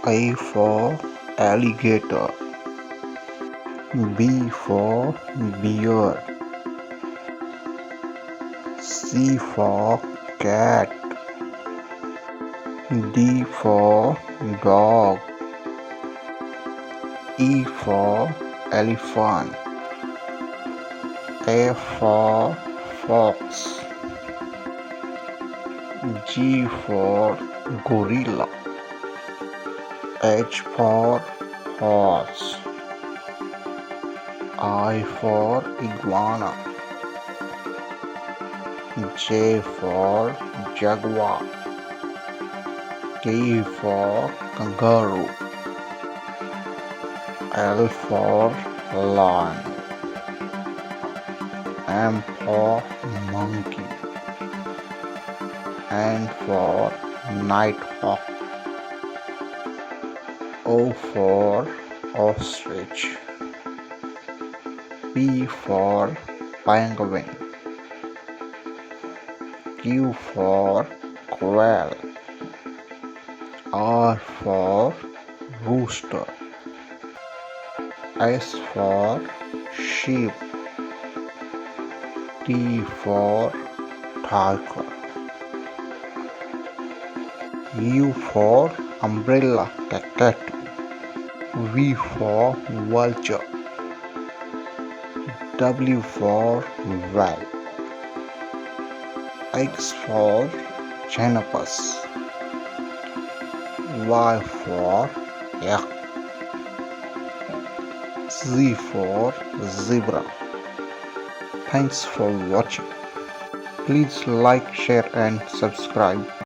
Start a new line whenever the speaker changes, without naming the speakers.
A for alligator. B for bear. C for cat. D for dog. E for elephant. F for fox. G for gorilla. H for horse. I for iguana. J for jaguar. K for kangaroo. L for lion. M for monkey. N for nighthawk. O for ostrich. P for penguin. Q for quail. R for rooster. S for sheep. T for tiger. U for umbrella cockatoo. V for vulture. W for whale. X for xenopus. Y for yak. Z for zebra. Thanks for watching. Please like, share and subscribe.